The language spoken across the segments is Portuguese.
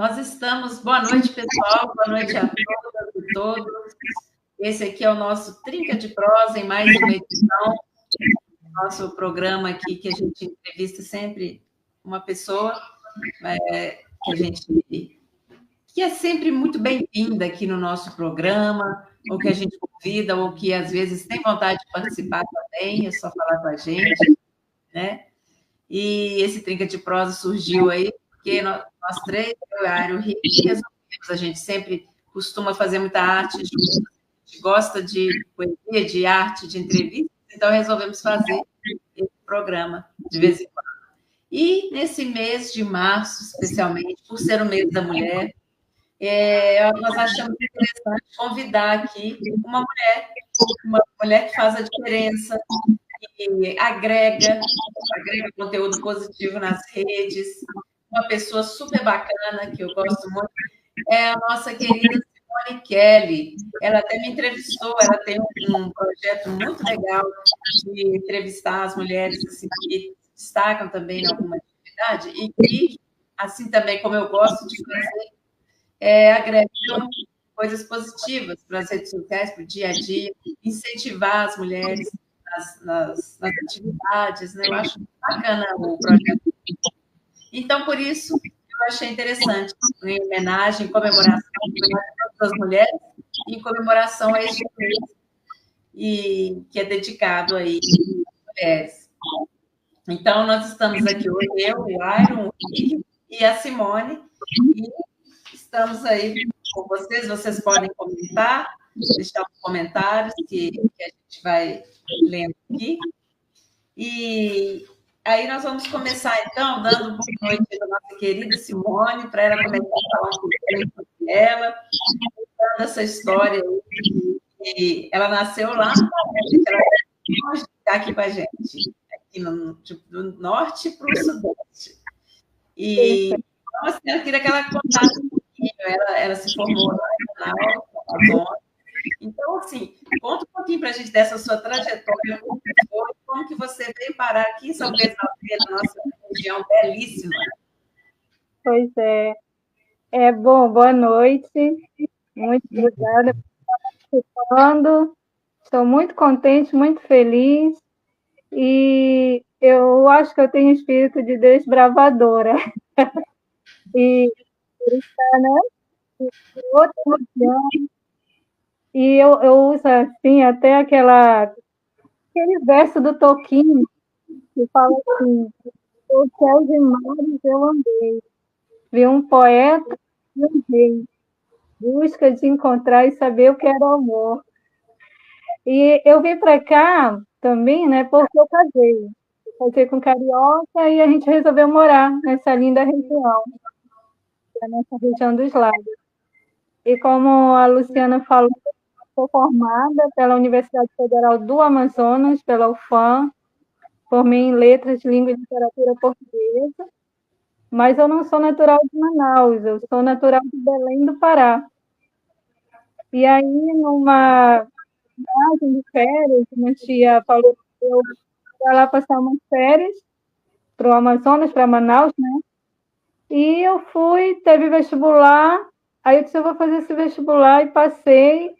Nós estamos... Boa noite, pessoal. Boa noite a todas e todos. Esse aqui é o nosso Trinca de Prosa, em mais uma edição. Nosso programa aqui, que a gente entrevista sempre uma pessoa que é sempre muito bem-vinda aqui no nosso programa, ou que a gente convida, ou que às vezes tem vontade de participar também, é só falar com a gente, né? E esse Trinca de Prosa surgiu aí, porque nós três, eu e a Ário Rick, resolvemos, a gente sempre costuma fazer muita arte, a gente gosta de poesia, de arte, de entrevista, então resolvemos fazer esse programa de vez em quando. E nesse mês de março, especialmente, por ser o mês da mulher, nós achamos interessante convidar aqui uma mulher que faz a diferença, que agrega conteúdo positivo nas redes, uma pessoa super bacana, que eu gosto muito, é a nossa querida Simone Kelly. Ela até me entrevistou, ela tem um projeto muito legal de entrevistar as mulheres assim, que destacam também em alguma atividade e que, assim também como eu gosto de fazer, agregam coisas positivas para as redes sociais, para o dia a dia, incentivar as mulheres nas atividades, né? Eu acho bacana o projeto. Então, por isso, eu achei interessante, em homenagem, em comemoração a todas as mulheres, em comemoração a este mês, e que é dedicado aí às mulheres. Então, nós estamos aqui hoje, eu, o Iron, o Rick e a Simone, e estamos aí com vocês podem comentar, deixar os comentários que a gente vai lendo aqui. E aí nós vamos começar, então, dando boa noite à nossa querida Simone, para ela começar a falar um pouquinho sobre ela, contando essa história que ela nasceu lá ela está aqui com a gente, aqui do norte para o sudeste. E então, assim, eu queria que ela contasse um pouquinho, ela se formou lá em Manaus, no Amazonas. Então, assim, conta um pouquinho para a gente dessa sua trajetória, como que você veio parar aqui em São Pedro da nossa região belíssima. Pois é. Bom, boa noite. Muito obrigada por estar participando. Estou muito contente, muito feliz. E eu acho que eu tenho espírito de desbravadora. E estar, né, em outra região. E eu uso, assim, até aquele verso do Tolkien, que fala assim: "Por céus e mares eu andei, vi um poeta e um rei, busca de encontrar e saber o que era o amor." E eu vim para cá também, né, porque eu casei. Casei com carioca e a gente resolveu morar nessa linda região, que é a nossa região dos lagos. E como a Luciana falou, sou formada pela Universidade Federal do Amazonas, pela UFAM, formei em Letras, Língua e Literatura Portuguesa, mas eu não sou natural de Manaus, eu sou natural de Belém do Pará. E aí, numa viagem de férias, minha tia falou que eu ia lá passar umas férias para o Amazonas, para Manaus, né? E eu fui, teve vestibular, aí eu disse, eu vou fazer esse vestibular e passei,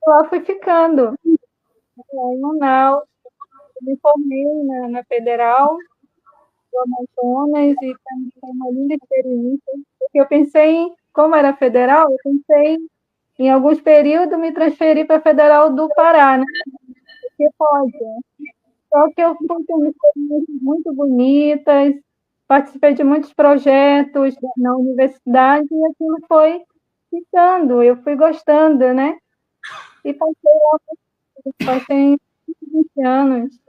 e lá fui ficando. Lá em Manaus, me formei na Federal do Amazonas e também foi uma linda experiência, porque eu pensei, como era federal, eu pensei em alguns períodos me transferir para a Federal do Pará, né? Porque pode. Só que eu fui ter experiências muito bonitas, participei de muitos projetos na universidade e aquilo foi ficando, eu fui gostando, né? E passei 20 anos.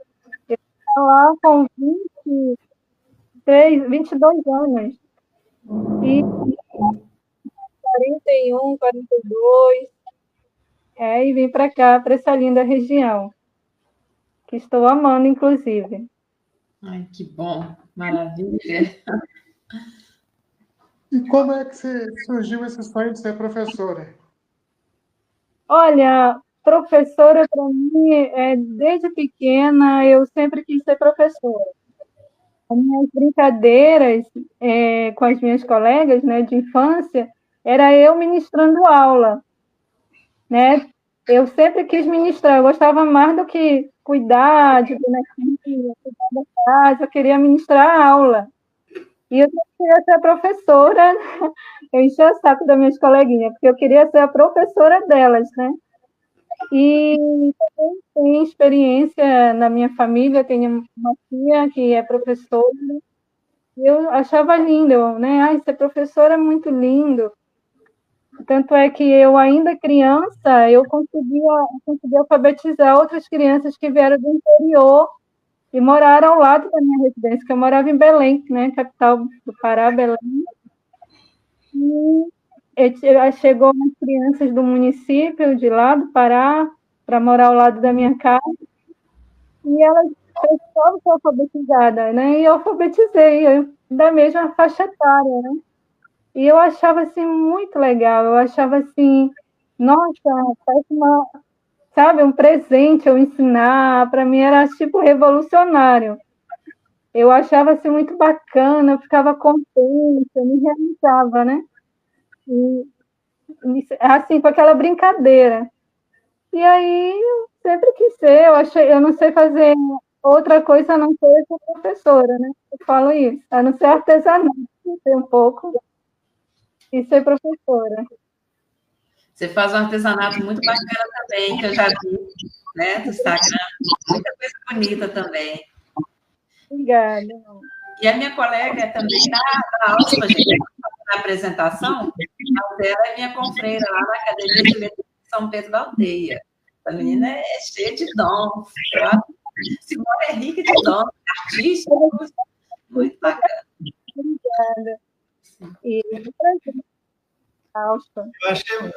Eu estava lá com 22 anos. E 41, 42, e vim para cá, para essa linda região, que estou amando, inclusive. Ai, que bom, maravilha. E como é que surgiu esse sonho de ser professora? Olha, professora, para mim, desde pequena, eu sempre quis ser professora. As minhas brincadeiras com as minhas colegas, né, de infância, era eu ministrando aula, né? Eu sempre quis ministrar, eu gostava mais do que cuidar de bonequinho, cuidar da casa, eu queria ministrar aula. E eu queria ser a professora, eu enchia o saco das minhas coleguinhas, porque eu queria ser a professora delas, né? E também tem experiência na minha família, tenho uma tia que é professora, e eu achava lindo, né? Ai, ser professora é muito lindo. Tanto é que eu, ainda criança, eu conseguia alfabetizar outras crianças que vieram do interior e moraram ao lado da minha residência, que eu morava em Belém, né? Capital do Pará, Belém. E chegou umas crianças do município de lá, do Pará, para morar ao lado da minha casa, e elas precisavam ser alfabetizadas, né? E eu alfabetizei, da mesma faixa etária, né? E eu achava, assim, muito legal, eu achava, assim, nossa, parece sabe, um presente eu ensinar, para mim era, tipo, revolucionário. Eu achava, assim, muito bacana, eu ficava contente, eu me realizava, né? E, assim, com aquela brincadeira. E aí, eu sempre quis ser, eu não sei fazer outra coisa a não ser professora, né? Eu falo isso, a não ser artesanato, sei um pouco, e ser professora. Você faz um artesanato muito bacana também, que eu já vi, né, do Instagram. Muita coisa bonita também. Obrigada. E a minha colega também dá aulas para a gente na apresentação, mas ela é minha confreira lá na Academia de Letras de São Pedro da Aldeia. A menina é cheia de dons. Simone é rica de dons, artística, muito bacana. Obrigada. E eu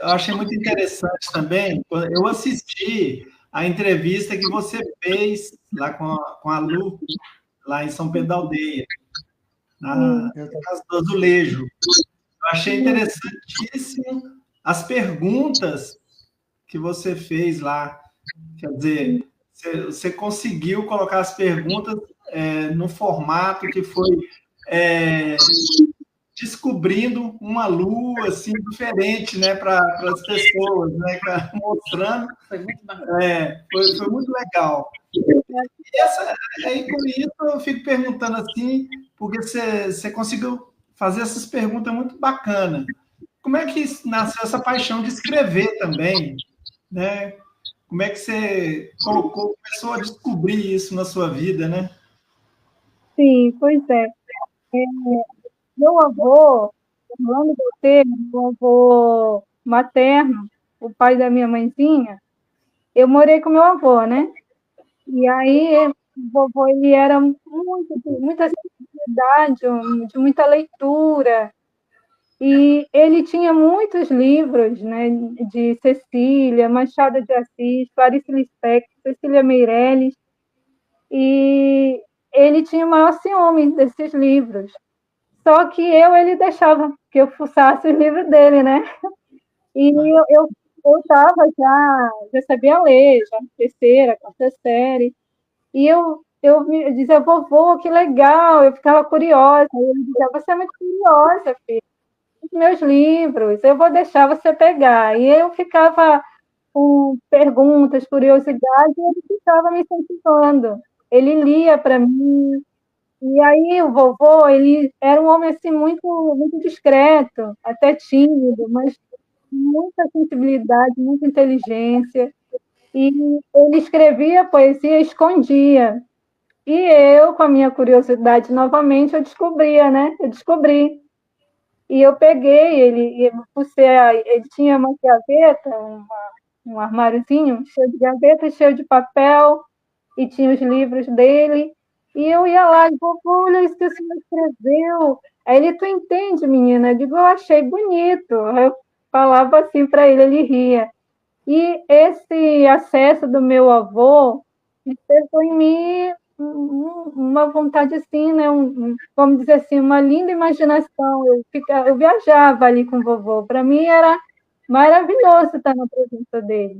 achei muito interessante também. Eu assisti a entrevista que você fez lá com a Lu, lá em São Pedro da Aldeia, na Casa do Azulejo. Eu achei interessantíssimo as perguntas que você fez lá. Quer dizer, você conseguiu colocar as perguntas no formato que foi descobrindo uma lua assim diferente, né, para as pessoas, né, mostrando. Foi muito bacana. Foi muito legal. E com isso eu fico perguntando assim, porque você conseguiu fazer essas perguntas muito bacanas. Como é que nasceu essa paixão de escrever também, né? Como é que você começou a descobrir isso na sua vida, né? Sim, pois é. Meu avô, falando de você, meu avô materno, o pai da minha mãezinha, eu morei com meu avô, né? E aí, o vovô, ele era muita sensibilidade, de muita leitura, e ele tinha muitos livros, né, de Cecília, Machado de Assis, Clarice Lispector, Cecília Meirelles, e ele tinha o maior ciúme desses livros. Só que ele deixava que eu fuçasse os livros dele, né? E eu estava já sabia ler, já na terceira, quarta série, e eu dizia, vovô, que legal, eu ficava curiosa, e ele dizia, você é muito curiosa, filha, os meus livros, eu vou deixar você pegar. E eu ficava com perguntas, curiosidade, e ele ficava me incentivando. Ele lia para mim, e aí o vovô, ele era um homem assim muito discreto, até tímido, mas muita sensibilidade, muita inteligência. E ele escrevia poesia, escondia. E eu, com a minha curiosidade novamente, eu descobria, né? Eu descobri. E eu peguei ele tinha uma gaveta, um armáriozinho cheio de gavetas, cheio de papel, e tinha os livros dele. E eu ia lá e vovô, olha isso que o senhor escreveu. Aí ele, tu entende, menina? Eu digo, eu achei bonito. Eu falava assim para ele, ele ria. E esse acesso do meu avô despertou em mim uma vontade assim, né? Vamos dizer assim, uma linda imaginação. Eu viajava ali com o vovô. Para mim era maravilhoso estar na presença dele.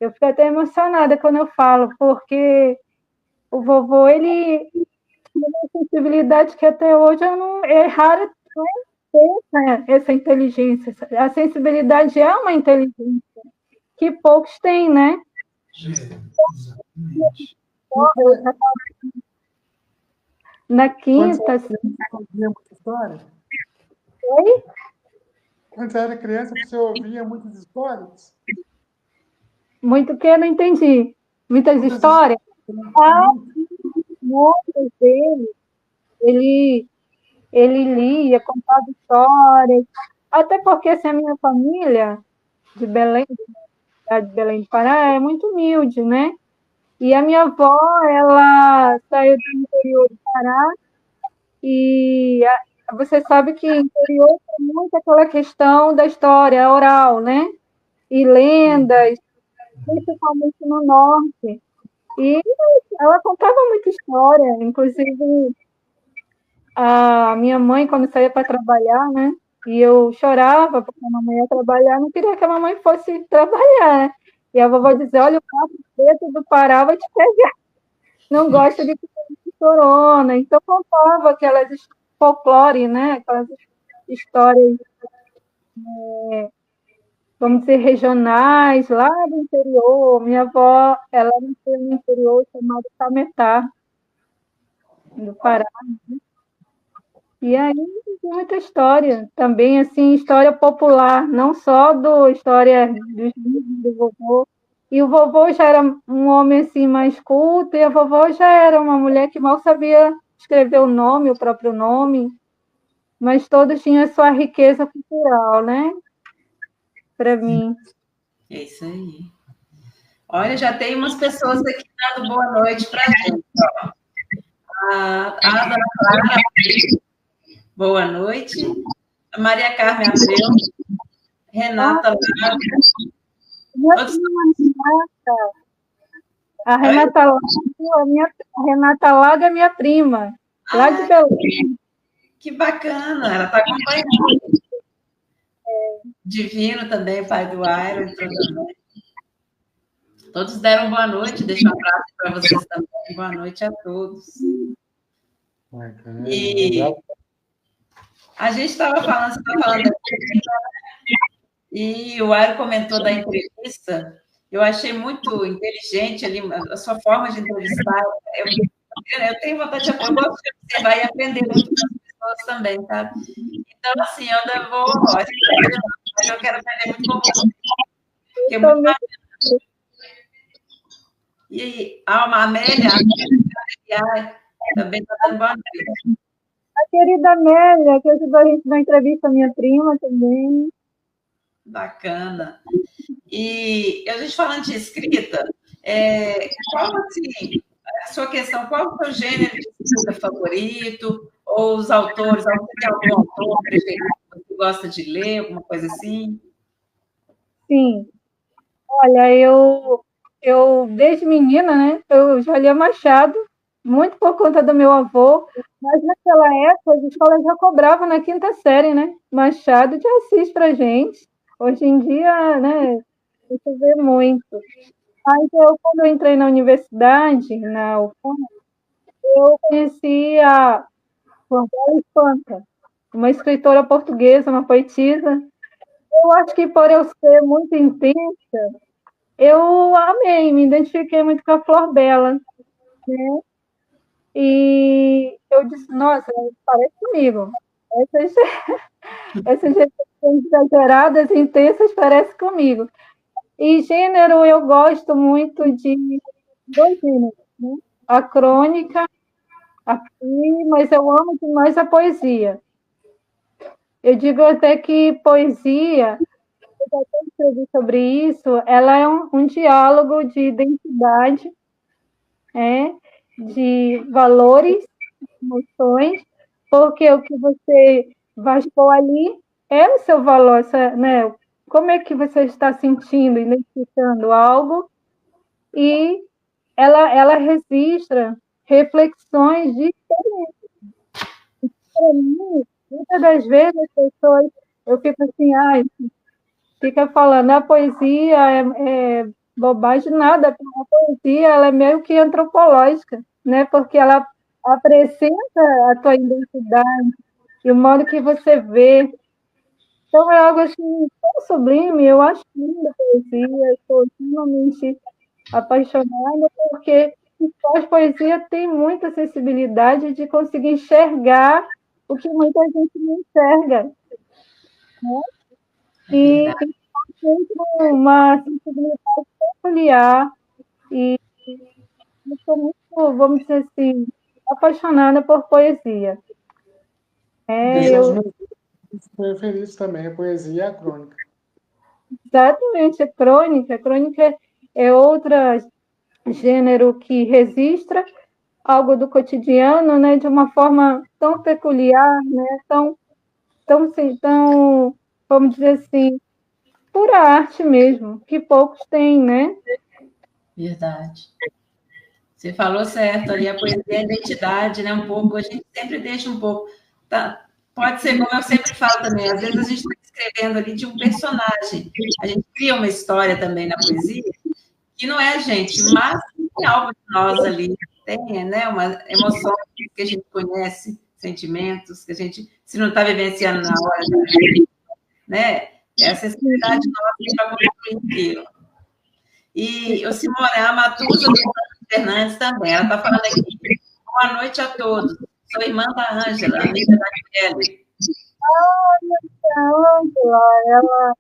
Eu fico até emocionada quando eu falo, porque o vovô, ele uma sensibilidade que até hoje eu não, é raro, né, ter essa inteligência. A sensibilidade é uma inteligência que poucos têm, né? Exatamente. Na Quando quinta. você ouvia muita história? Oi? Quando você era criança, você ouvia muitas histórias? Muito que eu não entendi. Muitas histórias? Muitas deles. Ele lia, contava histórias. Até porque assim, a minha família de Belém, de Belém do Pará, é muito humilde, né? E a minha avó, ela saiu do interior do Pará e você sabe que interior tem muito aquela questão da história oral, né? E lendas, principalmente no norte. E ela contava muita história, inclusive a minha mãe, quando saía para trabalhar, né? E eu chorava porque a mamãe ia trabalhar, não queria que a mamãe fosse trabalhar, né? E a vovó dizia, olha, o papo preto do Pará vai te pegar. Não gosta de chorona. Então, contava aquelas folclore, né? Aquelas histórias, vamos dizer, regionais, lá do interior. Minha avó, ela nasceu no interior chamado Cametá, do Pará. E aí tem muita história, também assim, história popular, não só do história dos livros do vovô. E o vovô já era um homem assim mais culto, e a vovó já era uma mulher que mal sabia escrever o nome, o próprio nome, mas todos tinham a sua riqueza cultural, né? Para mim. É isso aí. Olha, já tem umas pessoas aqui dando boa noite para a gente. Ó. A Dona Clara, boa noite. A Maria Carmen Abreu, Renata Lago. Todos... A Renata Lago é minha prima, lá de Belém. Que bacana, ela está acompanhando. Divino também, pai do Airo, entrou também. Todos deram boa noite, deixa um abraço para vocês também. Boa noite a todos. E a gente estava falando, você estava falando da entrevista, e o Airo comentou da entrevista. Eu achei muito inteligente ali a sua forma de entrevistar. Eu tenho vontade de aprender, eu gosto de observar e aprender muito com as pessoas também, sabe? Então, assim, eu ainda vou. Eu quero aprender muito com você. Porque é muito bacana. E a Amélia também está dando boa noite. A querida Amélia, que ajudou a gente na entrevista, minha prima também. Bacana. E a gente falando de escrita, qual assim, a sua questão, qual o seu gênero de escrita favorito? Ou os autores, você tem algum autor preferido que você gosta de ler, alguma coisa assim? Sim. Olha, eu desde menina, né, eu já lia Machado, muito por conta do meu avô, mas naquela época as escolas já cobravam na quinta série, né? Machado de Assis pra gente. Hoje em dia, né, você vê muito. Mas quando eu entrei na universidade, na UFAM, eu conheci a Floribela Infanta, uma escritora portuguesa, uma poetisa. Eu acho que por eu ser muito intensa, eu amei, me identifiquei muito com a Flor Bela, né? E eu disse, nossa, parece comigo. Essas reflexões exageradas, intensas, parece comigo. E gênero, eu gosto muito de dois gêneros, né? A crônica, mas eu amo demais a poesia. Eu digo até que poesia, eu já escrevi sobre isso, ela é um diálogo de identidade, de valores, emoções, porque o que você vai expor ali é o seu valor, né? Como é que você está sentindo, identificando algo, e ela registra reflexões diferentes. Para mim, muitas das vezes as pessoas, eu fico assim, fica falando, a poesia é bobagem, nada, a poesia ela é meio que antropológica, né? Porque ela apresenta a tua identidade e o modo que você vê. Então, é algo assim, tão sublime, eu acho linda a poesia, estou extremamente apaixonada, porque quem faz poesia tem muita sensibilidade de conseguir enxergar o que muita gente não enxerga, né? E tem sempre uma sensibilidade peculiar, e eu sou muito, vamos dizer assim, apaixonada por poesia. Seus meus preferidos também, a poesia e a crônica. Exatamente, a crônica. A crônica é outro gênero que registra algo do cotidiano, né, de uma forma tão peculiar, né, tão, vamos dizer assim, pura arte mesmo, que poucos têm, né? Verdade. Você falou certo ali, a poesia é a identidade, né? Um pouco, a gente sempre deixa um pouco. Tá? Pode ser, como eu sempre falo também, às vezes a gente está escrevendo ali de um personagem. A gente cria uma história também na poesia, que não é a gente, mas tem algo de nós ali, tem, né? Uma emoção que a gente conhece, sentimentos que a gente, se não está vivenciando na hora, né? Essa sensibilidade nossa para construir aquilo. E o Simone Matusa Fernandes também, ela está falando aqui. Boa noite a todos. Sou irmã da Ângela, amiga da Kelly. A Ângela, ela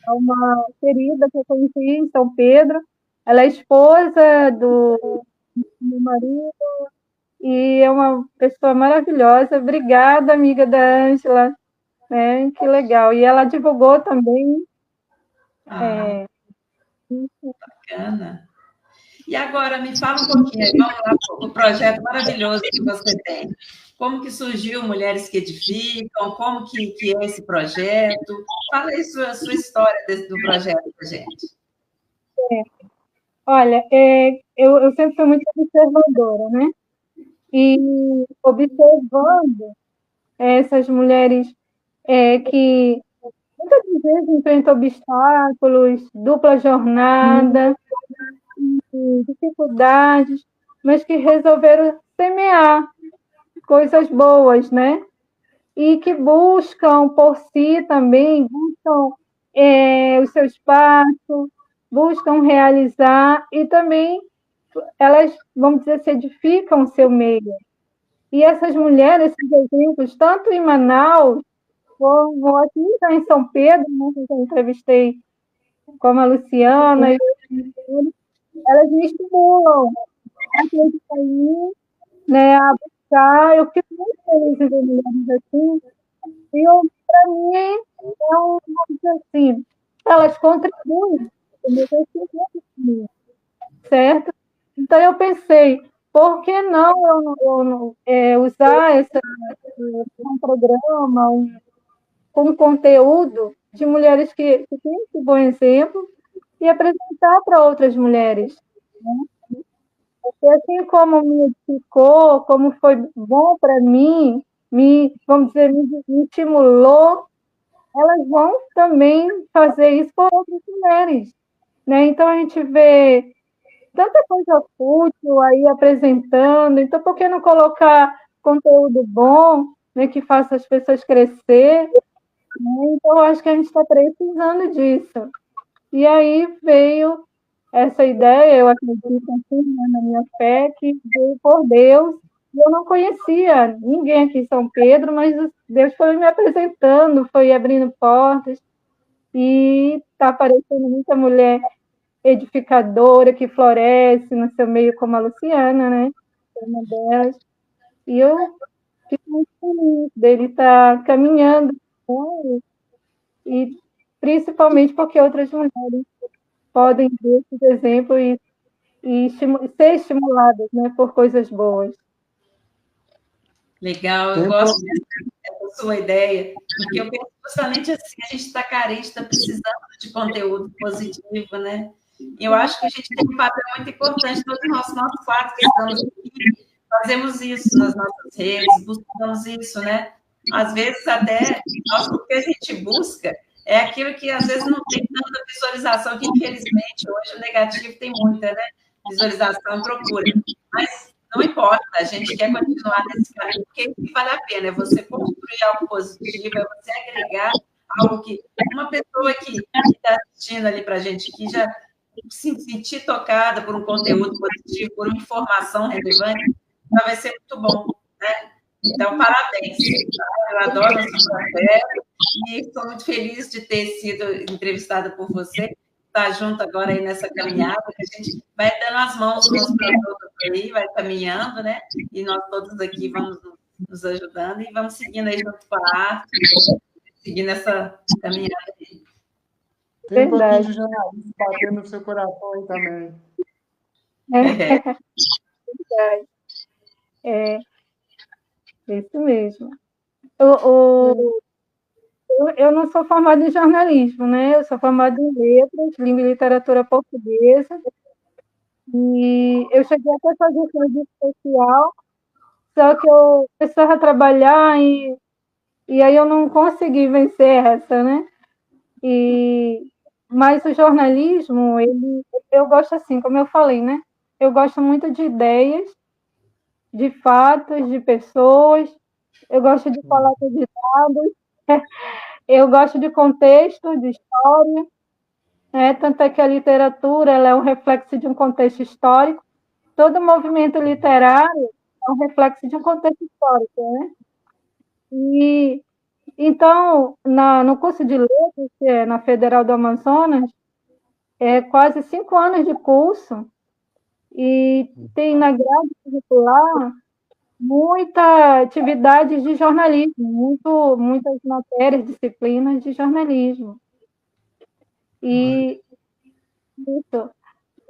é uma querida que eu conheci em São Pedro. Ela é esposa do meu marido e é uma pessoa maravilhosa. Obrigada, amiga da Ângela. Né? Que legal. E ela divulgou também. Bacana. E agora, me fala um pouquinho, vamos lá para o projeto maravilhoso que você tem. Como que surgiu Mulheres que Edificam? Como que é esse projeto? Fala aí a sua história do projeto para a gente. Olha, eu sempre fui muito observadora, né? E observando essas mulheres que muitas vezes enfrentam obstáculos, dupla jornada, dificuldades, mas que resolveram semear coisas boas, né? E que buscam por si também, buscam o seu espaço, buscam realizar e também elas, vamos dizer, se edificam o seu meio. E essas mulheres, esses exemplos, tanto em Manaus, como aqui em São Pedro, né, que eu entrevistei como a Luciana, elas me estimulam a acreditar em mim, né, a buscar. Eu fico muito feliz em ver mulheres assim. E para mim, vamos dizer assim, elas contribuem com o meu crescimento, certo? Então, eu pensei, por que não eu usar um programa, um conteúdo de mulheres que têm esse bom exemplo e apresentar para outras mulheres, né? Porque assim como me edificou, como foi bom para mim, vamos dizer, me estimulou, elas vão também fazer isso por outras mulheres, né? Então, a gente vê tanta coisa útil aí apresentando, então por que não colocar conteúdo bom, né, que faça as pessoas crescer? Né? Então, eu acho que a gente está precisando disso. E aí veio essa ideia, eu acredito assim, né, na minha fé, que veio por Deus. Eu não conhecia ninguém aqui em São Pedro, mas Deus foi me apresentando, foi abrindo portas, e está aparecendo muita mulher edificadora, que floresce no seu meio, como a Luciana, né? É uma delas. E eu fico muito feliz dele estar caminhando, né? E principalmente porque outras mulheres podem ver esses exemplos e ser estimuladas, né, por coisas boas. Legal, eu gosto dessa sua ideia, porque eu penso justamente assim, a gente está carente, está precisando de conteúdo positivo, né? Eu acho que a gente tem um papel muito importante, todos nós quatro que estamos aqui, fazemos isso nas nossas redes, buscamos isso, né? Às vezes até, o que a gente busca é aquilo que às vezes não tem tanta visualização, que infelizmente hoje o negativo tem muita, né? Visualização e procura. Mas não importa, a gente quer continuar nesse caminho, porque isso vale a pena, é você construir algo positivo, é você agregar algo que uma pessoa que está assistindo ali para a gente, que já se sentir tocada por um conteúdo positivo, por uma informação relevante, vai ser muito bom, né? Então, parabéns. Eu adoro o seu projeto e estou muito feliz de ter sido entrevistada por você. Está junto agora aí nessa caminhada, que a gente vai dando as mãos uns para os outros aí, vai caminhando, né? E nós todos aqui vamos nos ajudando e vamos seguindo aí junto com a arte, seguindo essa caminhada aí. Tem um pouquinho de jornalismo batendo no seu coração aí também. Verdade. Isso mesmo. Eu não sou formada em jornalismo, né? Eu sou formada em letras, língua e literatura portuguesa. E eu cheguei até a fazer serviço social, só que eu precisava trabalhar e aí eu não consegui vencer essa, né? Mas o jornalismo, eu gosto assim, como eu falei, né? Eu gosto muito de ideias, de fatos, de pessoas. Eu gosto de coleta de dados. Eu gosto de contexto, de história. Tanto é que a literatura ela é um reflexo de um contexto histórico. Todo movimento literário é um reflexo de um contexto histórico, né? E então, no curso de letras, que é na Federal do Amazonas, é quase 5 anos de curso, e tem na grade curricular muita atividade de jornalismo, muitas matérias, disciplinas de jornalismo. E isso,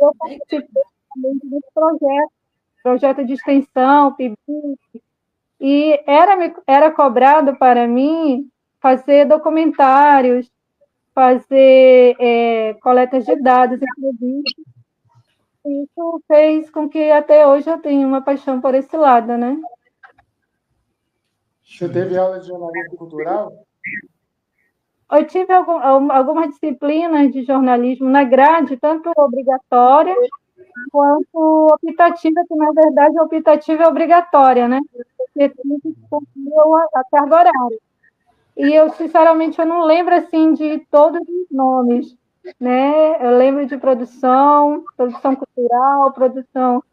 eu participei também desse projeto de extensão, PIBIC, e era cobrado para mim fazer documentários, fazer coletas de dados, entrevistas. Isso fez com que até hoje eu tenha uma paixão por esse lado, né? Você teve aula de jornalismo cultural? Eu tive algumas disciplinas de jornalismo na grade, tanto obrigatória quanto optativa, que na verdade a optativa é obrigatória, né? Porque tem que cumprir a carga horária. E eu, sinceramente, eu não lembro assim de todos os nomes, né? Eu lembro de produção cultural, produção,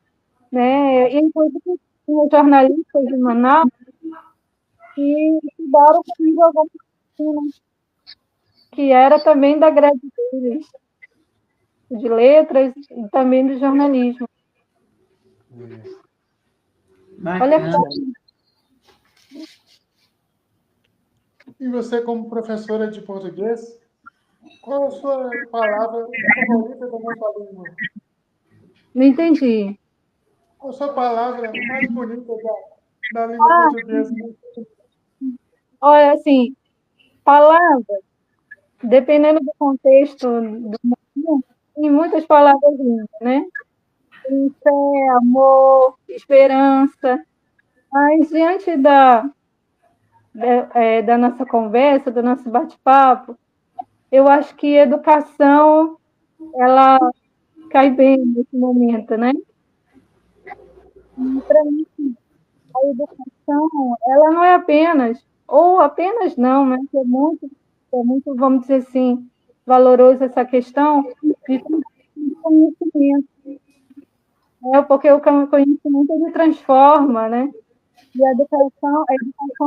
né? E, inclusive, tinha jornalistas de Manaus que estudaram comigo alguma coisa, que era também da grade deles, de letras e também de jornalismo. Bacana. Olha só. E você, como professora de português, qual a sua palavra favorita da nossa língua? Não entendi. Qual a sua palavra mais bonita da língua portuguesa? Olha, assim, palavras, dependendo do contexto do momento, tem muitas palavras lindas, né? Tem fé, amor, esperança. Mas diante da nossa conversa, do nosso bate-papo, eu acho que educação, ela cai bem nesse momento, né? Para mim, a educação, ela não é apenas, ou apenas não, mas é muito, vamos dizer assim, valoroso essa questão de conhecimento, né? Porque o conhecimento ele transforma, né? E a educação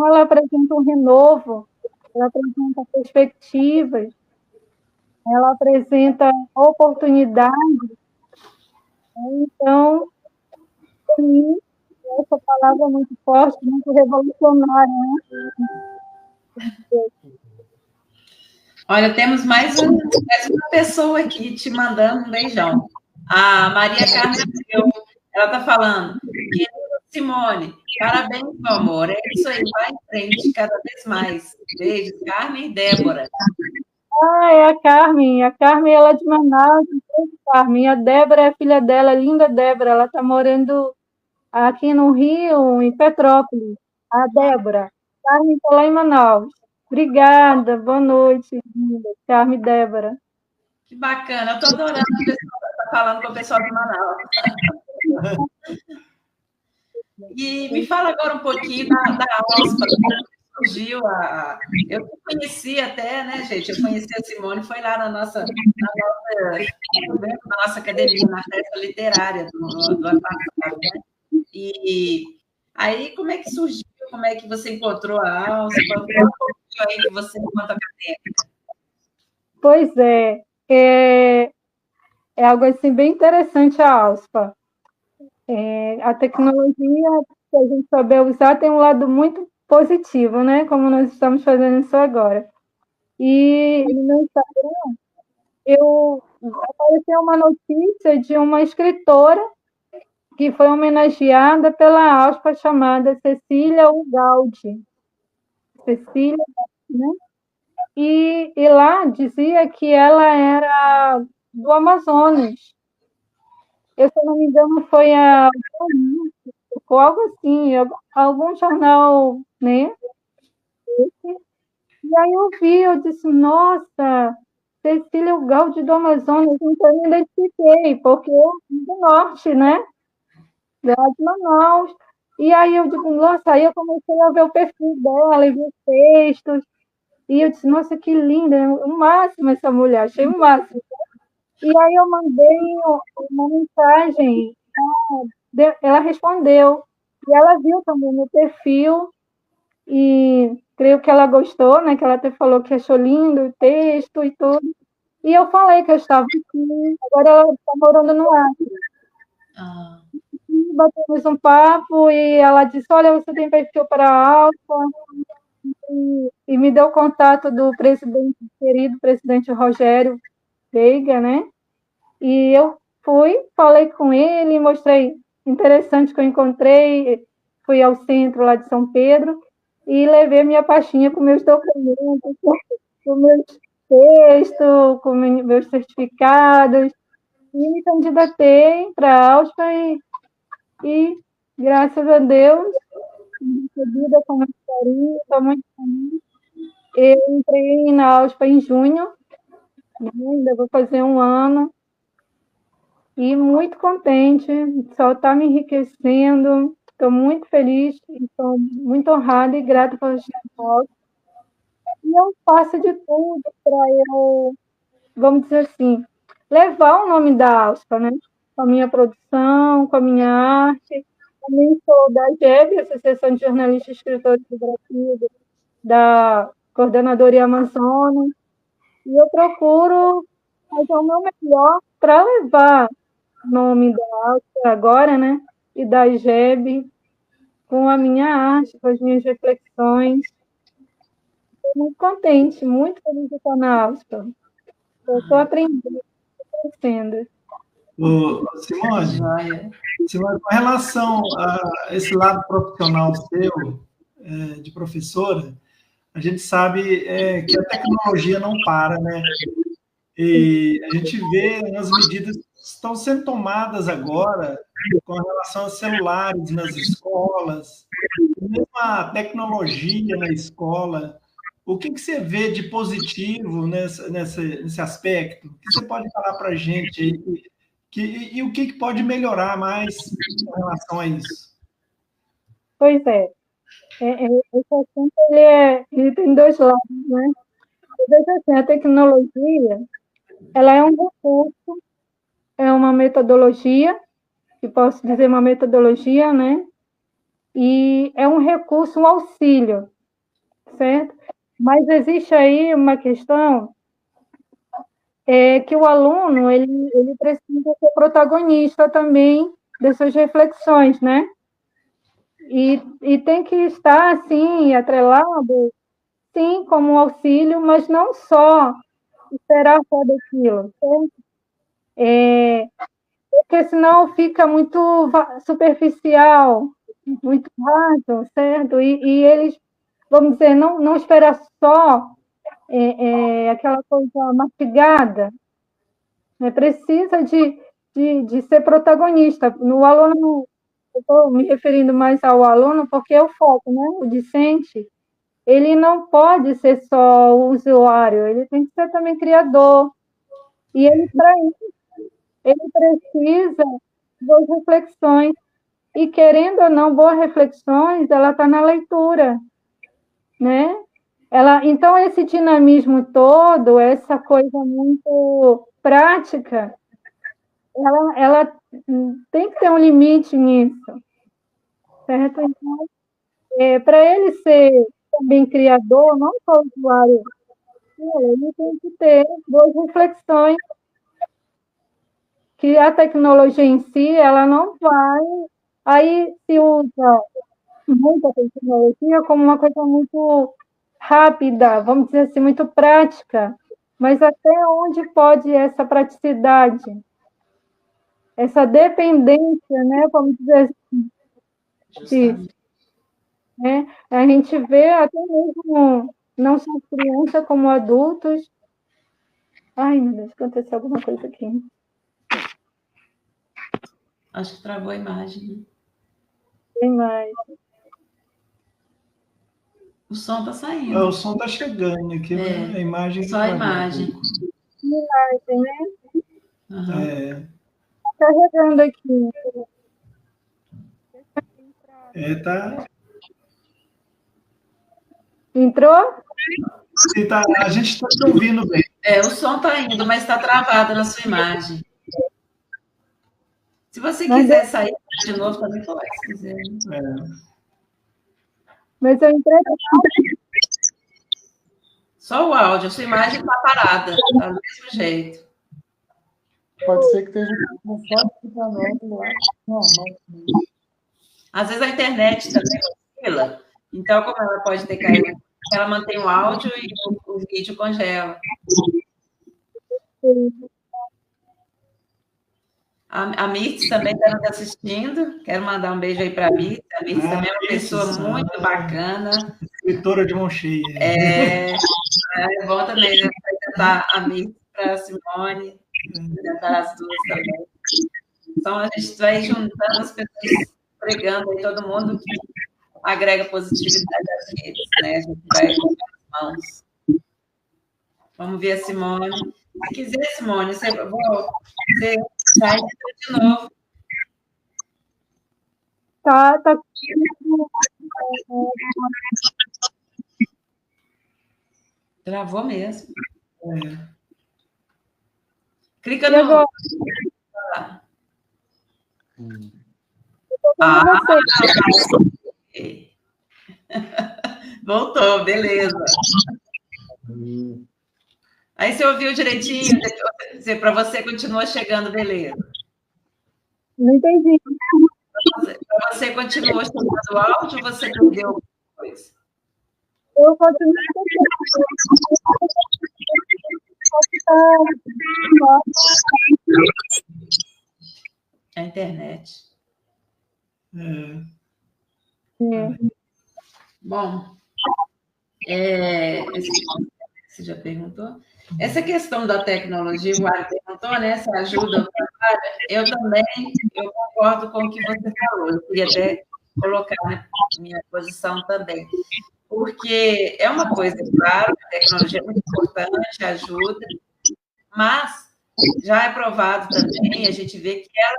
ela apresenta um renovo, ela apresenta perspectivas, ela apresenta oportunidades. Então, para mim, essa palavra é muito forte, muito revolucionária, né? Olha, temos mais uma pessoa aqui te mandando um beijão. A Maria Carmen, ela está falando. Querida Simone, parabéns, meu amor. É isso aí, vai em frente cada vez mais. Beijos, Carmen e Débora. É a Carmen. A Carmen, ela é de Manaus. Carmen. A Débora é a filha dela, a linda Débora. Ela está morando aqui no Rio, em Petrópolis. A Débora. Carmen está lá em Manaus. Obrigada, boa noite, linda. Carmen e Débora. Que bacana, eu estou adorando o pessoal estar falando com o pessoal de Manaus. E me fala agora um pouquinho da AUSPA, como surgiu eu conheci até, né, gente? Eu conheci a Simone, foi lá na nossa academia, na festa literária do ano passado, né? E aí, como é que surgiu? Como é que você encontrou a AUSPA? Fala um pouquinho aí de você enquanto acadêmica. Pois é algo assim bem interessante a AUSPA. A tecnologia, se a gente souber usar, tem um lado muito positivo, né? Como nós estamos fazendo isso agora. E no meu Instagram, apareceu uma notícia de uma escritora que foi homenageada pela AUSPA chamada Cecília Ugaldi. Cecília, né? E lá dizia que ela era do Amazonas. Eu, se não me engano, foi algo assim, algum jornal, né? E aí eu disse, nossa, Cecília Ugaldi do Amazonas, então eu me identifiquei, porque eu sou do norte, né? Lá de Manaus. E aí eu digo, nossa, aí eu comecei a ver o perfil dela, e ver os textos, e eu disse, nossa, que linda, o máximo essa mulher, achei o máximo. E aí eu mandei uma mensagem, ela respondeu, e ela viu também meu perfil, e creio que ela gostou, né, que ela até falou que achou lindo o texto e tudo. E eu falei que eu estava aqui, agora ela está morando no Acre. Batemos um papo e ela disse, olha, você tem perfil para a AUSPA? E me deu o contato do querido presidente Rogério Veiga, né? E eu falei com ele, mostrei interessante que eu encontrei, fui ao centro lá de São Pedro e levei minha pastinha com meus documentos, com meus textos, com meus certificados, e me candidatei para a AUSPA e, graças a Deus, recebida com muito carinho, estou muito feliz. Eu entrei na AUSPA em junho, né? Ainda vou fazer um ano, e muito contente, só está me enriquecendo, estou muito feliz, estou muito honrada e grata pelo espaço. E eu faço de tudo para eu, vamos dizer assim, levar o nome da AUSPA, né? Com a minha produção, com a minha arte. Também sou da AGEB, Associação de Jornalistas e Escritores do Brasil, da Coordenadoria Amazonas, e eu procuro fazer o meu melhor para levar o nome da AUSPA agora, né? E da AGEB, com a minha arte, com as minhas reflexões. Estou muito contente, muito feliz de estar na AUSPA. Eu estou aprendendo, crescendo. Simone, com relação a esse lado profissional seu, de professora, a gente sabe que a tecnologia não para, né? E a gente vê umas medidas que estão sendo tomadas agora com relação aos celulares nas escolas, mesmo a tecnologia na escola. O que você vê de positivo nesse aspecto? O que você pode falar para a gente aí? E o que pode melhorar mais com relação a isso? Pois é. Esse assunto ele tem dois lados, né? Assim, a tecnologia, ela é um recurso, é uma metodologia, que posso dizer uma metodologia, né? E é um recurso, um auxílio, certo? Mas existe aí uma questão que o aluno ele precisa ser protagonista também dessas reflexões, né? E tem que estar, assim, atrelado, sim, como um auxílio, mas não só esperar só daquilo, certo? Porque senão fica muito superficial, muito raso, certo? E eles, vamos dizer, não esperar só aquela coisa mastigada, né? Precisa de ser protagonista. No aluno, eu estou me referindo mais ao aluno porque é o foco, né? O discente, ele não pode ser só o usuário, ele tem que ser também criador. E ele, para isso, ele precisa das reflexões e, querendo ou não, boas reflexões, ela está na leitura, né? Então, esse dinamismo todo, essa coisa muito prática, ela tem que ter um limite nisso, certo? Então, para ele ser também criador, não só usuário, ele tem que ter boas reflexões, que a tecnologia em si, ela não vai... Aí se usa muita tecnologia como uma coisa muito rápida, vamos dizer assim, muito prática, mas até onde pode essa praticidade, essa dependência, né, vamos dizer assim, né? A gente vê até mesmo, não só criança como adultos. Ai, meu Deus, aconteceu alguma coisa aqui. Acho que travou a imagem. Tem mais. O som está saindo. O som está chegando aqui, a imagem... Só a imagem. Imagem, né? Uhum. Carregando aqui. Tá... Entrou? A gente está te ouvindo bem. O som está indo, mas está travado na sua imagem. Se você quiser sair de novo, também pode, se quiser. Mas eu entrei... Só o áudio, a sua imagem está parada, está do mesmo jeito. Pode ser que esteja com funcionamento lá. Às vezes a internet também oscila, então, como ela pode ter caído, ela mantém o áudio e o vídeo congela. A Mirtz também está nos assistindo. Quero mandar um beijo aí para a Mirtz. A Mirtz também é uma pessoa muito bacana. Escritora de mão cheia. É bom também apresentar a Mirtz para a Simone, apresentar as duas também. Então, a gente vai juntando as pessoas, pregando aí todo mundo que agrega positividade às redes, né? A gente vai com as mãos. Vamos ver a Simone. Se quiser, Simone, você sai de novo. Tá. Travou mesmo. Clica no... Voltou, beleza. Aí você ouviu direitinho, para você continua chegando, beleza. Não entendi. Para você continuou chegando o áudio ou você perdeu alguma coisa? Eu continuo a internet. Bom, você já perguntou? Essa questão da tecnologia, o Mário perguntou, né? Essa ajuda ao trabalho, eu concordo com o que você falou. Eu queria até colocar na minha posição também. Porque é uma coisa, claro, a tecnologia é muito importante, ajuda, mas já é provado também, a gente vê que ela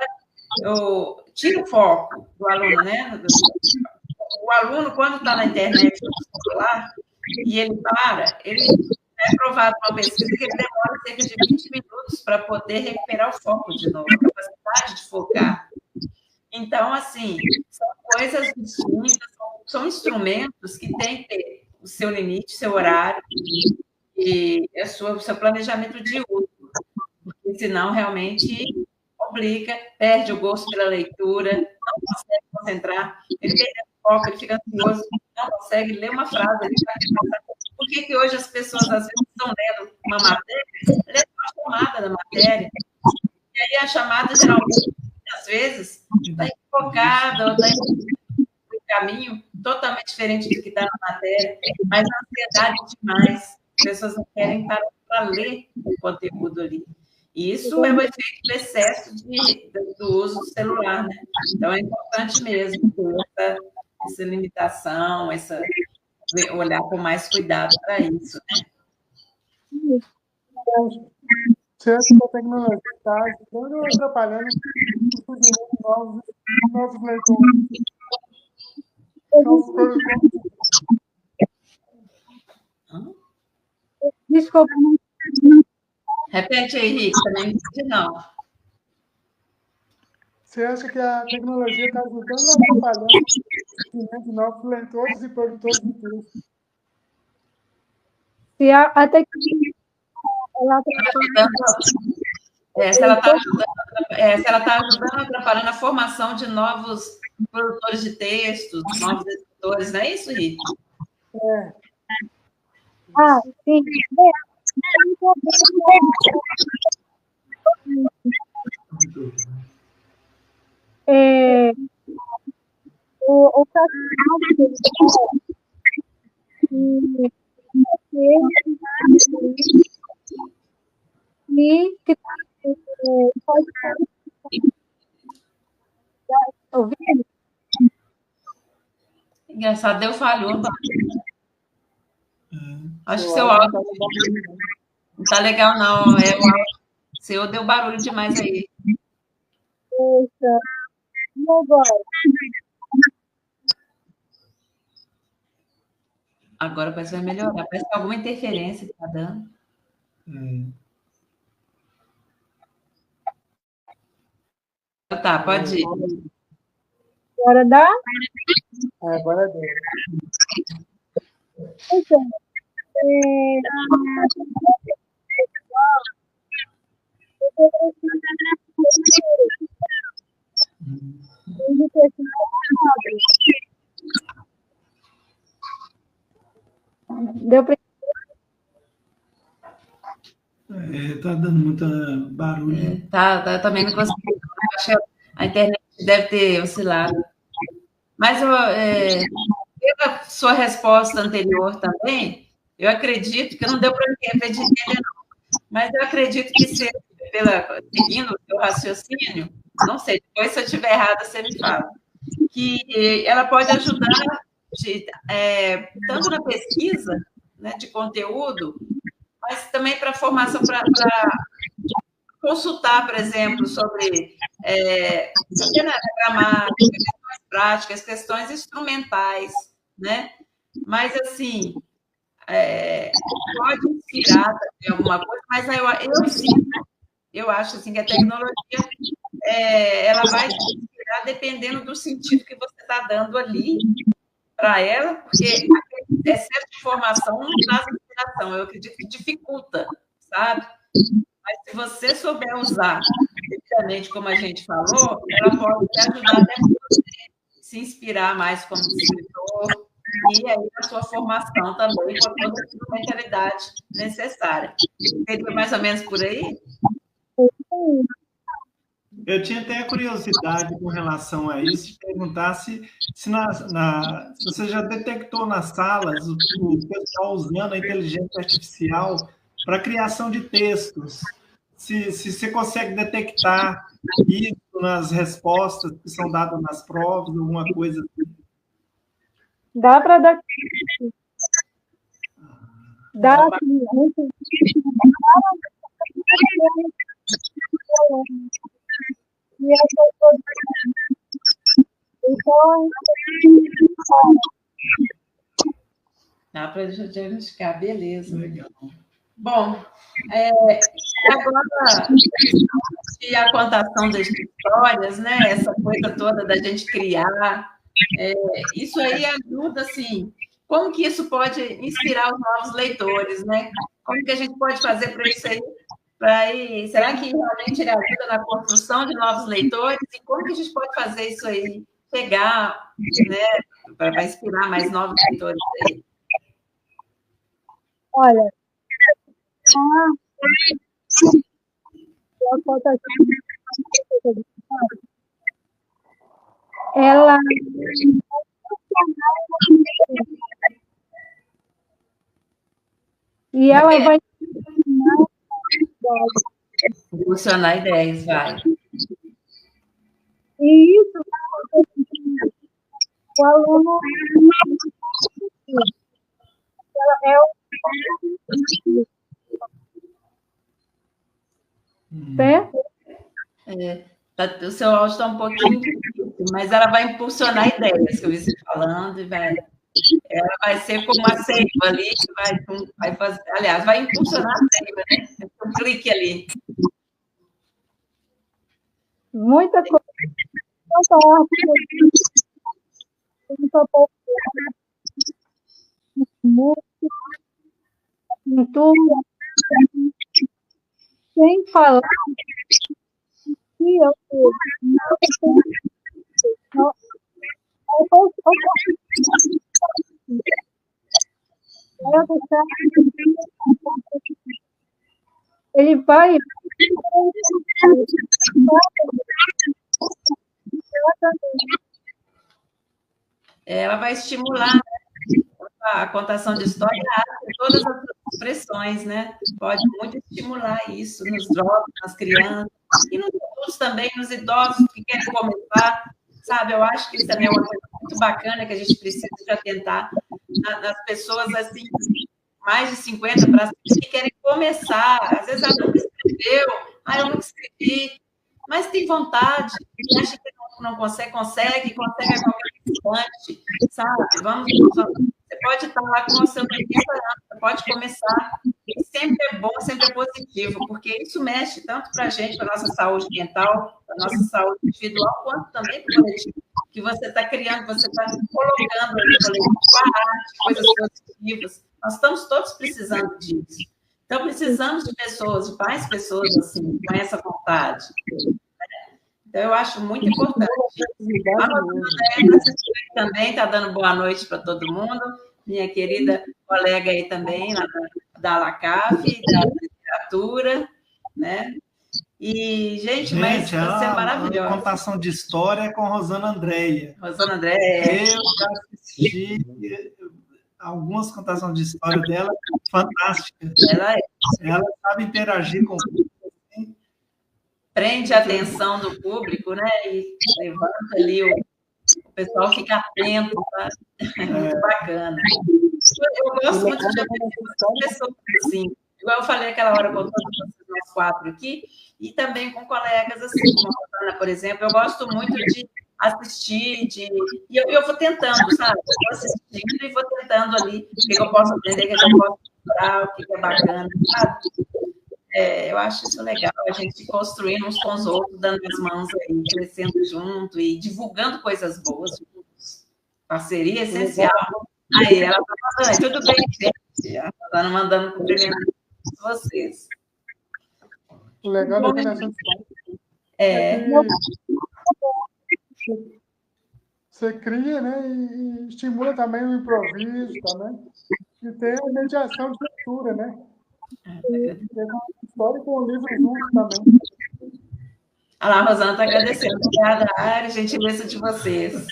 tira o foco do aluno, né? O aluno, quando está na internet, no celular, e ele é provado por uma pesquisa que ele demora cerca de 20 minutos para poder recuperar o foco de novo, a capacidade de focar. Então, assim, são coisas distintas, são instrumentos que têm que ter o seu limite, seu horário e o seu planejamento de uso, porque senão realmente complica, perde o gosto pela leitura, não consegue concentrar, ele perde o foco, ele fica ansioso, não consegue ler uma frase. Por que hoje as pessoas, às vezes, estão lendo uma matéria, lendo uma chamada da matéria, e aí a chamada, geralmente, às vezes, está equivocada, ou está em um caminho totalmente diferente do que está na matéria, mas a ansiedade é demais, as pessoas não querem parar para ler o conteúdo ali. E isso é o efeito do excesso do uso do celular, né? Então, é importante mesmo ter essa limitação, olhar com mais cuidado para isso, né? Se essa tecnologia está atrapalhando os novos novos leitores. Novos produtores. Desculpa. Repete aí, Rick, também não entendi, não. Você acha que a tecnologia está ajudando ou atrapalhando o surgimento de novos leitores e produtores de texto? Se a tecnologia ela Se ela está ajudando ou atrapalhando a formação de novos produtores de textos, novos editores, não é isso, Rick? Sim. O que pode ouvindo? Engraçado, deu falhou. Acho que seu áudio não está legal, não. O seu deu barulho demais aí. Poxa, e agora? Agora parece que vai melhorar. Parece que alguma interferência que está dando. Tá, pode ir. Agora dá? Agora deu. Então, deu para Tá dando muito barulho. Tá, também não consigo. Acho que a internet deve ter oscilado. Mas pela sua resposta anterior também, eu acredito que não deu para entender, não. Mas eu acredito que seguindo o seu raciocínio, não sei, depois se eu estiver errada, você me fala, que ela pode ajudar tanto na pesquisa, né, de conteúdo, mas também para formação, para consultar, por exemplo, sobre gramática, questões práticas, questões instrumentais, né? Mas, assim, pode inspirar também alguma coisa, mas eu acho assim, que a tecnologia ela vai te inspirar dependendo do sentido que você está dando ali para ela, porque excesso de informação não traz inspiração, eu acredito que dificulta, sabe? Mas se você souber usar devidamente, como a gente falou, ela pode te ajudar até você se inspirar mais como escritor e aí a sua formação também com toda a sua mentalidade necessária. Seria mais ou menos por aí? Eu tinha até a curiosidade com relação a isso, de perguntar se você já detectou nas salas o pessoal usando a inteligência artificial para a criação de textos. Se você consegue detectar isso nas respostas que são dadas nas provas, alguma coisa assim. Dá para dar. Dá. Dá para diagnosticar, beleza. Legal. Bom, agora, e a contação das histórias, né? Essa coisa toda da gente criar, isso aí ajuda, assim, como que isso pode inspirar os novos leitores, né? Como que a gente pode fazer para isso aí? Será que realmente ele ajuda na construção de novos leitores? E como que a gente pode fazer isso aí chegar, né, para inspirar mais novos leitores aí? Olha, ela e ela vai funcionar ideias, vai. E isso o aluno certo? O seu áudio está um pouquinho difícil. muito, mas ela vai impulsionar ideias, que eu vi você falando, e ela vai ser como uma seiva ali, que vai fazer, aliás, vai impulsionar a seiva, né? Um clique ali. Muita coisa. Música, pintura, sem falar que eu ele vai ela vai estimular, né, a contação de história, todas as expressões, né? Pode muito estimular isso nos jovens, nas crianças, e nos adultos também, nos idosos que querem começar, sabe? Eu acho que isso também é uma coisa muito bacana que a gente precisa de atentar nas pessoas, assim, mais de 50 para que querem começar. Às vezes ela nunca escreveu, eu nunca escrevi, mas tem vontade, e acha que não consegue a qualquer instante, sabe? Você pode estar lá com o seu 80 anos, você pode começar, e sempre é bom, sempre é positivo, porque isso mexe tanto para a gente, para a nossa saúde mental, para a nossa saúde individual, quanto também para o coletivo, que você está criando, você está colocando ali no coletivo a arte, coisas positivas. Nós estamos todos precisando disso. Então, precisamos de pessoas, de mais pessoas assim, com essa vontade. Então, eu acho muito importante. A Rosana também está dando boa noite para todo mundo. Minha querida colega aí também, da LACAF, da literatura, né? E, gente, mas está sendo maravilhosa. A contação de história com Rosana Andréia. Rosana Andréia. Eu já assisti algumas contações de história dela, fantásticas. Ela sabe interagir com o público. Prende a atenção do público, né? E levanta ali, o pessoal fica atento, tá? É muito bacana. Eu gosto muito de pessoas assim, igual eu falei aquela hora com todos nós 4 aqui, e também com colegas assim, como a Ana, por exemplo, eu gosto muito de assistir, e eu vou tentando, sabe? Eu vou assistindo e vou tentando ali o que eu posso aprender, o que eu posso mostrar, o que é bacana, sabe? Eu acho isso legal, a gente construindo uns com os outros, dando as mãos aí, crescendo junto e divulgando coisas boas juntos. Parceria essencial. Aí, ela está mandando, tudo bem, gente? Ela está mandando cumprimento a vocês. O legal da criação de você cria, né? E estimula também o improviso também. E tem a mediação de leitura, né? História com o livro junto também. Olha lá, a Rosana está agradecendo. Obrigada, Ari, gentileza de vocês.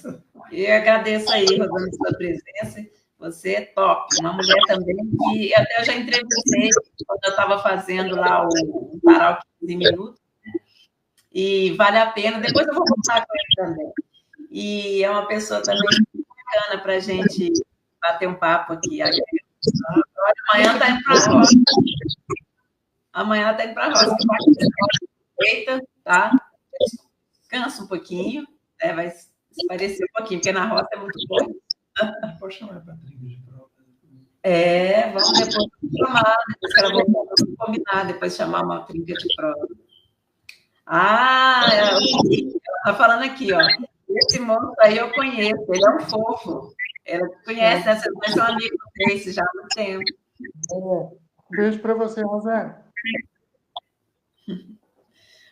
E eu agradeço aí, Rosana, pela presença. Você é top. Uma mulher também que até eu já entrevistei quando eu estava fazendo lá o Tarau 15 Minutos. E vale a pena. Depois eu vou contar com ele também. E é uma pessoa também bacana para a gente bater um papo aqui. Amanhã está indo para a roça. Amanhã ela está indo para a roça. Eita, tá? Descansa um pouquinho. Vai se parecer um pouquinho, porque na roça é muito bom. Pode chamar para a trinca de prova. Vamos depois chamar. Depois que ela voltar, vamos combinar. Depois chamar uma trinca de prova. Ela está falando aqui, ó. Esse moço aí eu conheço. Ele é um fofo. Ela conhece, né? Vocês são amigos desse já há muito tempo. Beijo para você, Rosana.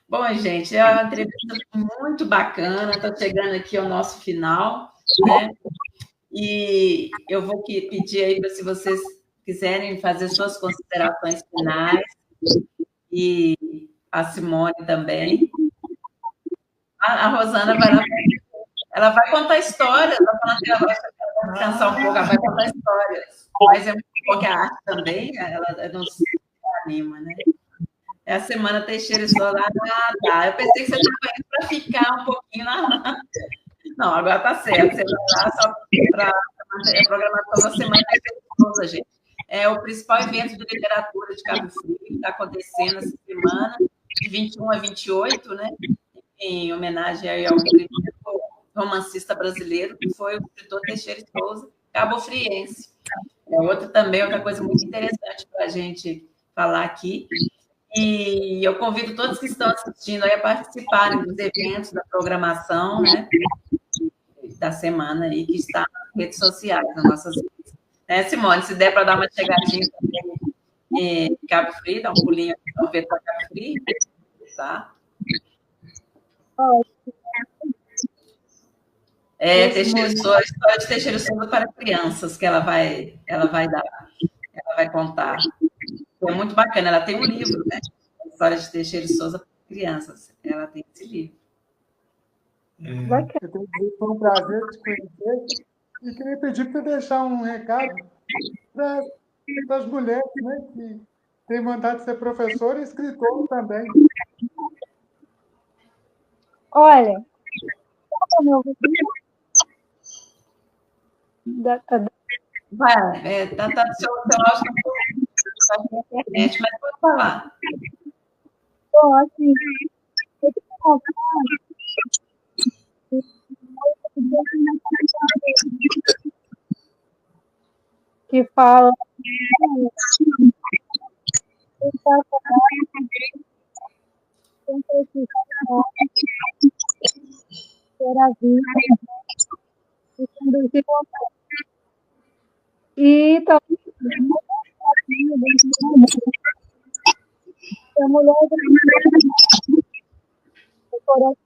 Bom, gente, é uma entrevista muito bacana. Está chegando aqui ao nosso final, né? E eu vou pedir aí para se vocês quiserem fazer suas considerações finais, e a Simone também. A Rosana vai lá. Ela vai contar histórias, ela falando que ela vai descansar um pouco, ela vai contar histórias. Mas é muito bom que a arte também, ela nos anima, né? É a Semana Teixeira Solar. Tá. Eu pensei que você estava indo para ficar um pouquinho na... Não, agora está certo. Você vai lá só para a programação da Semana Teixeira Solar, gente. É o principal evento de literatura de Cabo Frio, que está acontecendo essa semana, de 21 a 28, né? Em homenagem aí ao romancista brasileiro, que foi o escritor Teixeira de Souza, cabo-friense. Outra coisa muito interessante para a gente falar aqui. E eu convido todos que estão assistindo aí a participarem dos eventos, da programação, né, da semana aí, que está nas redes sociais, nas nossas redes. Né, Simone, se der para dar uma chegadinha também em Cabo Frio, dá um pulinho para Cabo Frio, tá? História de Teixeira Souza para crianças, que ela vai contar. É muito bacana, ela tem um livro, né? História de Teixeira Souza para crianças. Ela tem esse livro. Foi um prazer te conhecer. E queria pedir para você deixar um recado para as mulheres, né, que têm vontade de ser professora e escritor também. Olha, Vai, seu áudio está um pouco na internet, mas pode falar. Bom, assim, eu tenho que fala e também a mulher do coração.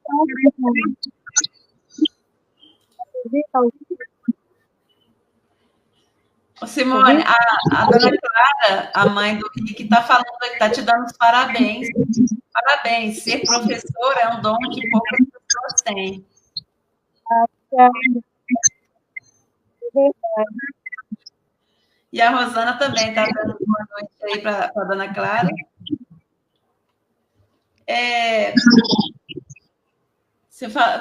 Simone, a dona Clara, a mãe do Rick, está falando, está te dando os parabéns. Parabéns. Ser professora é um dom que poucas pessoas têm. E a Rosana também está dando boa noite aí para a dona Clara.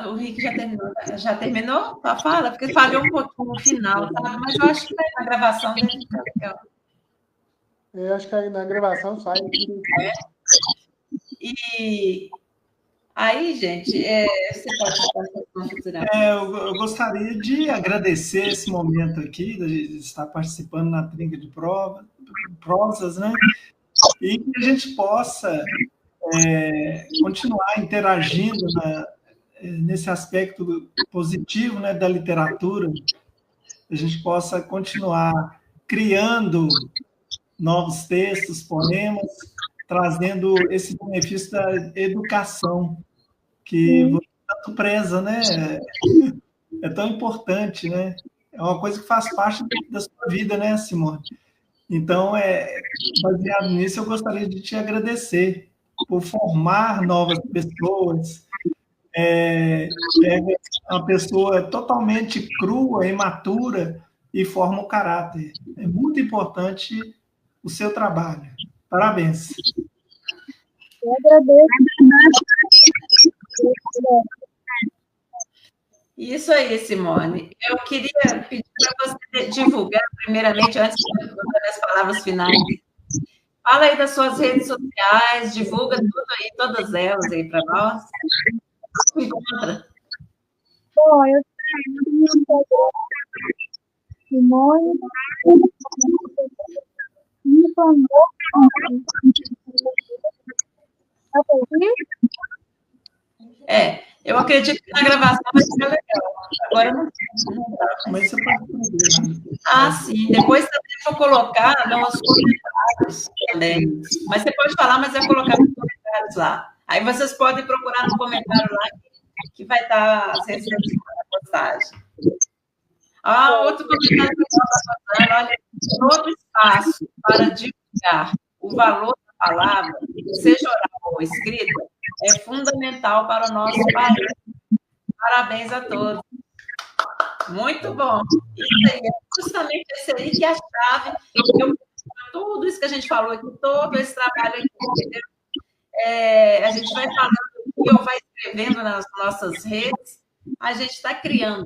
O Rick já terminou? Fala, porque falhou um pouquinho no final, tá? Mas eu acho que na gravação deve ficar legal. Eu acho que aí na gravação sai. E aí, gente, você pode falar. Eu gostaria de agradecer esse momento aqui, de estar participando na trinca de prosas, né? E que a gente possa continuar interagindo nesse aspecto positivo, né, da literatura, a gente possa continuar criando novos textos, poemas, trazendo esse benefício da educação, que você tanto preza, né? É tão importante, né? É uma coisa que faz parte da sua vida, né, Simone? Então, baseado nisso, eu gostaria de te agradecer por formar novas pessoas. Pega uma pessoa totalmente crua, imatura, e forma o caráter. É muito importante o seu trabalho. Parabéns. Eu agradeço. Isso aí, Simone. Eu queria pedir para você divulgar, primeiramente, antes de eu dar as palavras finais. Fala aí das suas redes sociais, divulga tudo aí, todas elas aí para nós. Encontra. Bom, eu tenho no Instagram, Simone, eu acredito que na gravação vai ser legal. Agora não dá. Mas você pode... sim. Depois também vou colocar nos comentários também. Mas você pode falar, mas eu vou colocar nos comentários lá. Aí vocês podem procurar no comentário lá, que vai estar as referências da postagem. Outro comentário que eu estou falando, olha, todo espaço para divulgar o valor da palavra, seja oral ou escrita, é fundamental para o nosso país. Parabéns a todos. Muito bom. Isso aí, é justamente esse aí que é a chave. Tudo isso que a gente falou aqui, todo esse trabalho aqui, entendeu? A gente vai falando ou vai escrevendo nas nossas redes, a gente está criando,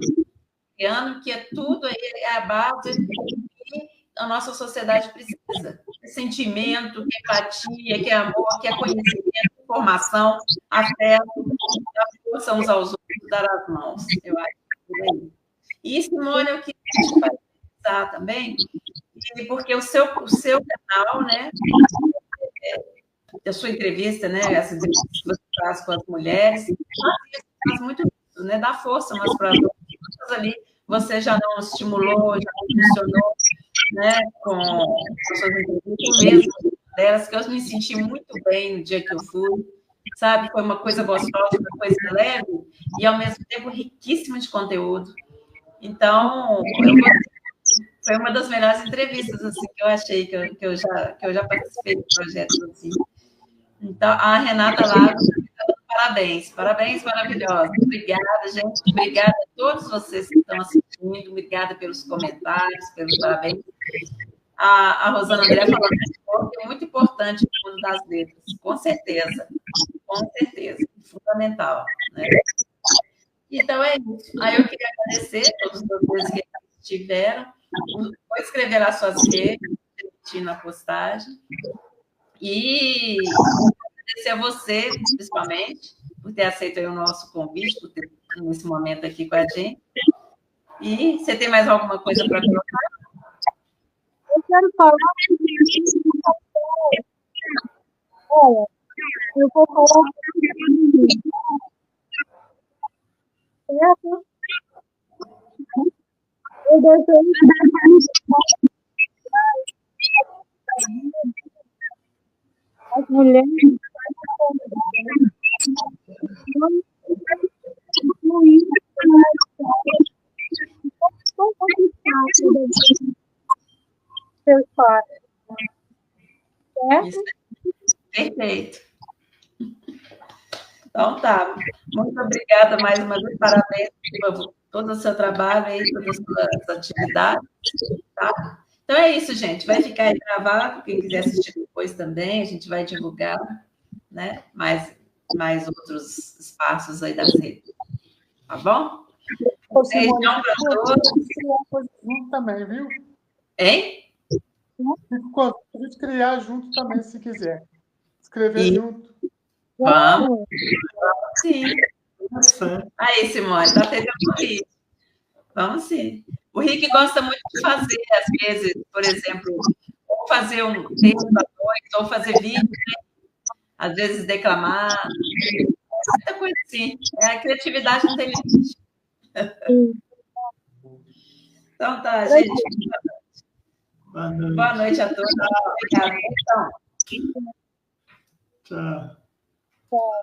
que é tudo aí, é a base que a nossa sociedade precisa. Que é sentimento, que é empatia, que é amor, que é conhecimento, informação, afeto, a força uns aos outros. dar as mãos, eu acho. Por aí. E, Simone, eu queria te parabenizar também, porque o seu canal, né, a sua entrevista, né, essa entrevista que você faz com as mulheres, faz muito isso, né, dá força umas para as outras ali. Você já não estimulou, já não funcionou, né, com suas entrevistas mesmo, delas, que eu me senti muito bem no dia que eu fui, sabe? Foi uma coisa gostosa, uma coisa leve e, ao mesmo tempo, riquíssima de conteúdo. Então, foi uma das melhores entrevistas assim, que eu achei, que eu já participei de projetos assim. Então, a Renata Lago, parabéns, parabéns, maravilhosa. Obrigada, gente. Obrigada a todos vocês que estão assistindo. Obrigada pelos comentários, pelos parabéns. A Rosana André falou que é muito importante o mundo das letras, com certeza, fundamental, né? Então é isso. Aí eu queria agradecer a todos vocês que estiveram. Vou escrever as suas redes, na postagem. E agradecer a você, principalmente, por ter aceito aí o nosso convite, por ter nesse momento aqui com a gente. E você tem mais alguma coisa para colocar? Eu quero falar. Olha, eu vou falar. Certo? Eu desejo as mulheres seus pais. Certo? Perfeito. Então tá. Muito obrigada mais uma vez. Parabéns por todo o seu trabalho aí, todas as suas atividades. Tá? Então é isso, gente. Vai ficar aí gravado. Quem quiser assistir depois também, a gente vai divulgar, né? Mais outros espaços aí das redes. Tá bom? Beijão para todos. Criar coisa junto também, viu? Hein? Fico com a gente criar junto também, se quiser. Escrever junto. Vamos. Sim. Aí, Simone, está feito o convite. Vamos sim. O Rick gosta muito de fazer, às vezes, por exemplo, ou fazer um texto à noite, ou fazer vídeo, né? Às vezes declamar, muita coisa assim. A criatividade não tem limite. Então tá, gente. Boa noite a todos. Obrigada. Então. Tchau. Tchau.